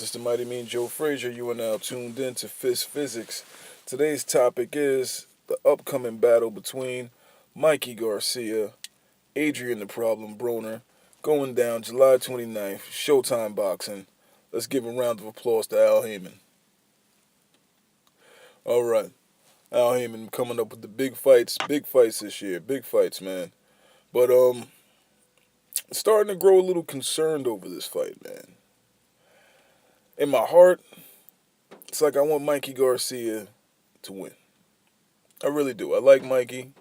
This is the Mighty Mean Joe Frazier. You are now tuned in to Fist Physics. Today's topic is the upcoming battle between Mikey Garcia, Adrien the Problem Broner, going down July 29th, Showtime Boxing. Let's give a round of applause to Al Heyman. All right, Al Heyman coming up with the big fights this year, big fights, man. But starting to grow a little concerned over this fight, man. In my heart, it's like I want Mikey Garcia to win. I really do. I like Mikey,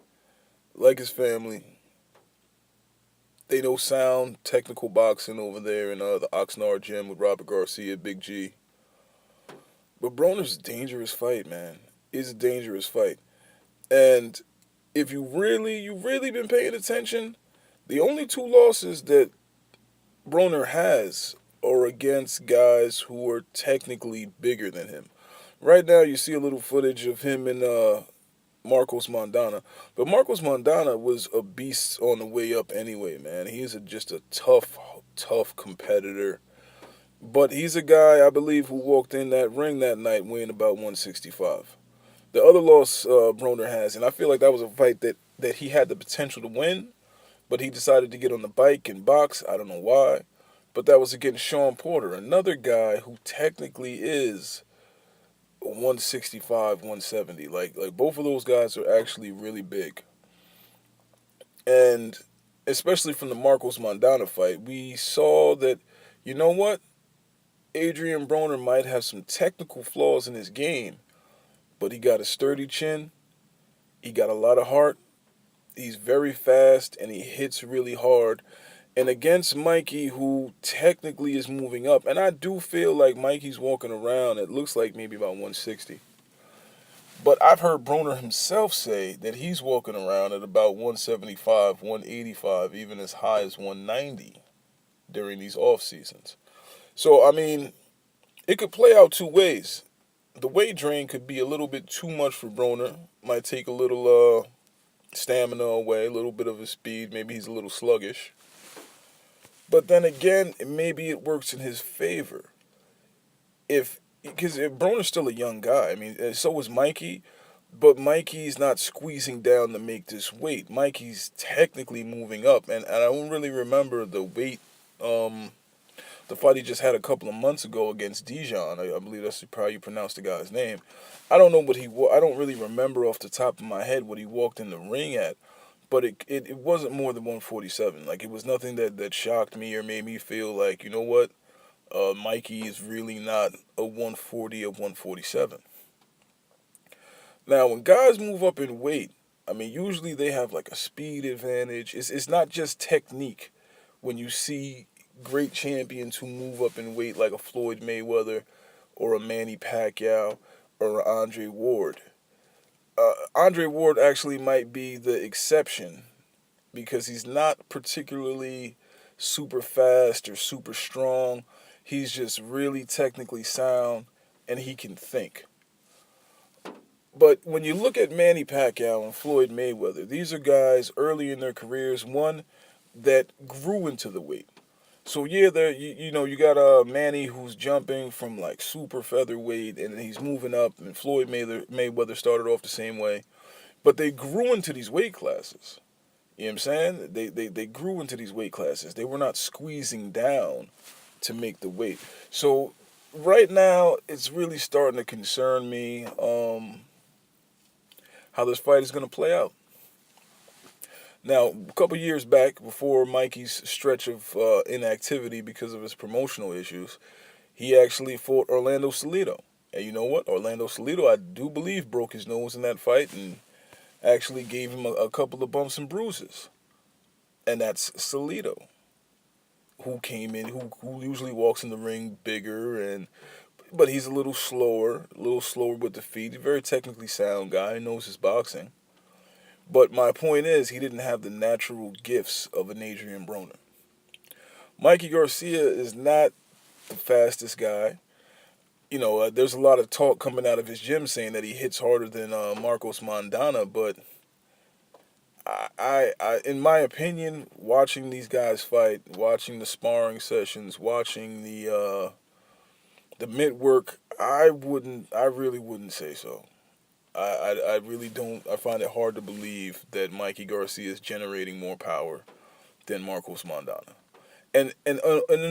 like his family. They know sound, technical boxing over there in the Oxnard gym with Robert Garcia, Big G. But Broner's a dangerous fight, man. It's a dangerous fight. And if you've really been paying attention, the only two losses that Broner has are against guys who are technically bigger than him. Right now, you see a little footage of him and Marcos Mondana. But Marcos Mondana was a beast on the way up anyway, man. He's just a tough competitor. But he's a guy, I believe, who walked in that ring that night weighing about 165. The other loss Broner has, and I feel like that was a fight that he had the potential to win, but he decided to get on the bike and box. I don't know why. But that was against Sean Porter, another guy who technically is 165, 170. Like both of those guys are actually really big. And especially from the Marcos Mondana fight, we saw that, you know what? Adrien Broner might have some technical flaws in his game, but he got a sturdy chin. He got a lot of heart. He's very fast, and he hits really hard. And against Mikey, who technically is moving up, and I do feel like Mikey's walking around, it looks like maybe about 160. But I've heard Broner himself say that he's walking around at about 175, 185, even as high as 190 during these off seasons. So, I mean, it could play out two ways. The weight drain could be a little bit too much for Broner. Might take a little stamina away, a little bit of his speed. Maybe he's a little sluggish. But then again, maybe it works in his favor. Because Broner's still a young guy. I mean, so is Mikey. But Mikey's not squeezing down to make this weight. Mikey's technically moving up. And I don't really remember the weight, the fight he just had a couple of months ago against Dijon. I believe that's how you pronounce the guy's name. I don't know I don't really remember off the top of my head what he walked in the ring at. But it wasn't more than 147. Like, it was nothing that shocked me or made me feel like, you know what, Mikey is really not a 140 or 147. Now, when guys move up in weight, I mean, usually they have like a speed advantage. It's not just technique. When you see great champions who move up in weight like a Floyd Mayweather or a Manny Pacquiao or an Andre Ward. Andre Ward actually might be the exception because he's not particularly super fast or super strong. He's just really technically sound and he can think. But when you look at Manny Pacquiao and Floyd Mayweather, these are guys early in their careers, one that grew into the weight. So yeah, you got Manny who's jumping from like super featherweight and he's moving up, and Floyd Mayweather started off the same way, but they grew into these weight classes. You know what I'm saying? They grew into these weight classes. They were not squeezing down to make the weight. So right now, it's really starting to concern me how this fight is going to play out. Now, a couple years back, before Mikey's stretch of inactivity because of his promotional issues, he actually fought Orlando Salido. And you know what? Orlando Salido, I do believe, broke his nose in that fight and actually gave him a couple of bumps and bruises. And that's Salido, who came in, who usually walks in the ring bigger, but he's a little slower with the feet. He's a very technically sound guy, knows his boxing. But my point is, he didn't have the natural gifts of an Adrien Broner. Mikey Garcia is not the fastest guy. You know, there's a lot of talk coming out of his gym saying that he hits harder than Marcos Mondana, but I, in my opinion, watching these guys fight, watching the sparring sessions, watching the The mid work, I really wouldn't say so. I really don't. I find it hard to believe that Mikey Garcia is generating more power than Marcos Mondana. And in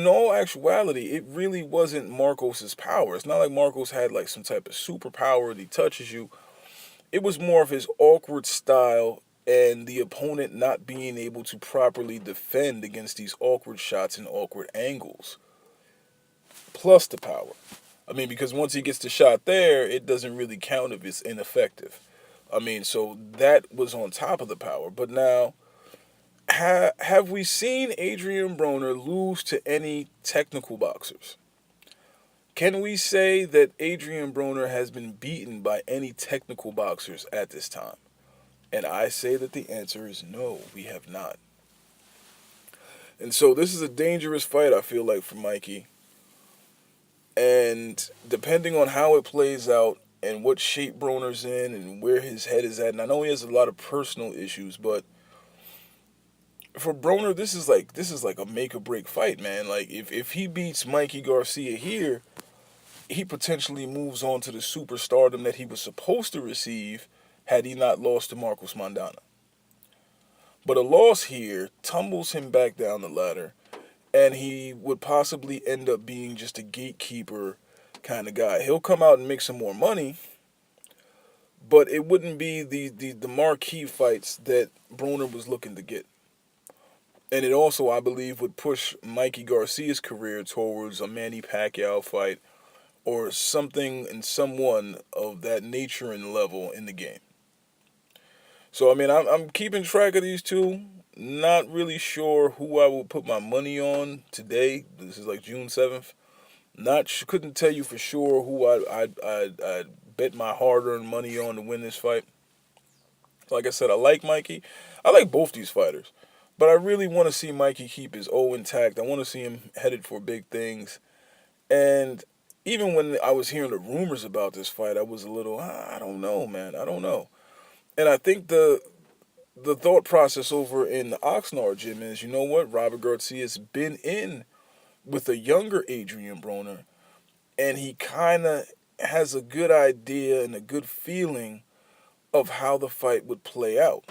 all actuality, it really wasn't Marcos's power. It's not like Marcos had like some type of superpower that he touches you. It was more of his awkward style and the opponent not being able to properly defend against these awkward shots and awkward angles, plus the power. I mean, because once he gets the shot there, it doesn't really count if it's ineffective. I mean, so that was on top of the power. But now, have we seen Adrien Broner lose to any technical boxers? Can we say that Adrien Broner has been beaten by any technical boxers at this time? And I say that the answer is no, we have not. And so this is a dangerous fight, I feel like, for Mikey. And depending on how it plays out and what shape Broner's in and where his head is at, and I know he has a lot of personal issues, but for Broner, this is like a make or break fight, man. Like if he beats Mikey Garcia here, he potentially moves on to the superstardom that he was supposed to receive had he not lost to Marcos Mondana. But a loss here tumbles him back down the ladder, and he would possibly end up being just a gatekeeper kind of guy. He'll come out and make some more money, but it wouldn't be the marquee fights that Broner was looking to get. And it also, I believe, would push Mikey Garcia's career towards a Manny Pacquiao fight or something and someone of that nature and level in the game. So, I mean, I'm keeping track of these two. Not really sure who I will put my money on today. This is like June 7th. Couldn't tell you for sure who I'd bet my hard-earned money on to win this fight. Like I said, I like Mikey. I like both these fighters. But I really want to see Mikey keep his O intact. I want to see him headed for big things. And even when I was hearing the rumors about this fight, I was a little, I don't know, man. I don't know. And I think the thought process over in the Oxnard gym is, you know what? Robert Garcia's been in with a younger Adrien Broner, and he kind of has a good idea and a good feeling of how the fight would play out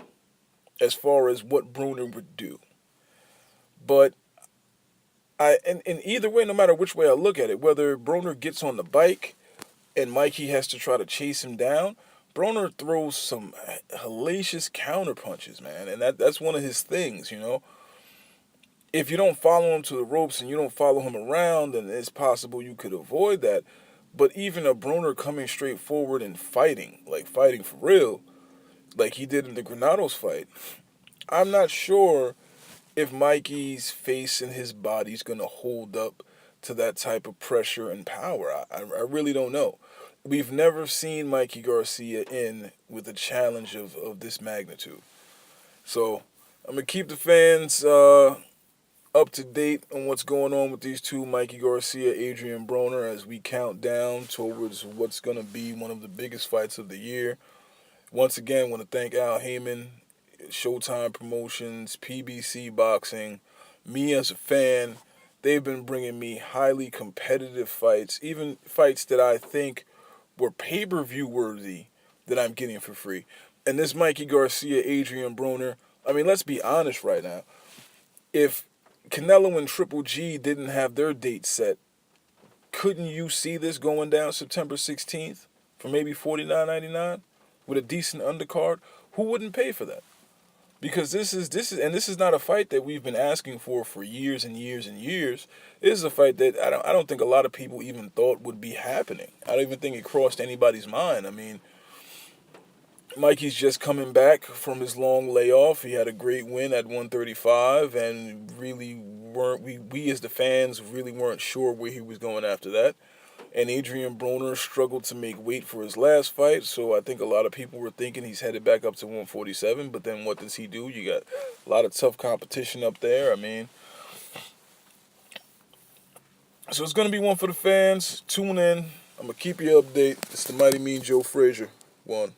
as far as what Broner would do. But and either way, no matter which way I look at it, whether Broner gets on the bike and Mikey has to try to chase him down, Broner throws some hellacious counter punches, man, and that's one of his things, you know. If you don't follow him to the ropes and you don't follow him around, then it's possible you could avoid that. But even a Broner coming straight forward and fighting, like fighting for real, like he did in the Granados fight, I'm not sure if Mikey's face and his body's going to hold up to that type of pressure and power. I really don't know. We've never seen Mikey Garcia in with a challenge of this magnitude. So I'm going to keep the fans up to date on what's going on with these two, Mikey Garcia, Adrien Broner, as we count down towards what's going to be one of the biggest fights of the year. Once again, I want to thank Al Heyman, Showtime Promotions, PBC Boxing, me as a fan. They've been bringing me highly competitive fights, even fights that I think were pay-per-view worthy that I'm getting for free. And this Mikey Garcia, Adrien Broner, I mean, let's be honest right now. If Canelo and Triple G didn't have their date set, couldn't you see this going down September 16th for maybe $49.99 with a decent undercard? Who wouldn't pay for that? Because this is not a fight that we've been asking for years and years and years. This is a fight that I don't think a lot of people even thought would be happening. I don't even think it crossed anybody's mind. I mean, Mikey's just coming back from his long layoff. He had a great win at 135, and really we as the fans really weren't sure where he was going after that. And Adrien Broner struggled to make weight for his last fight, so I think a lot of people were thinking he's headed back up to 147, but then what does he do? You got a lot of tough competition up there. I mean, so it's going to be one for the fans. Tune in. I'm going to keep you updated. It's the Mighty Mean Joe Frazier. One.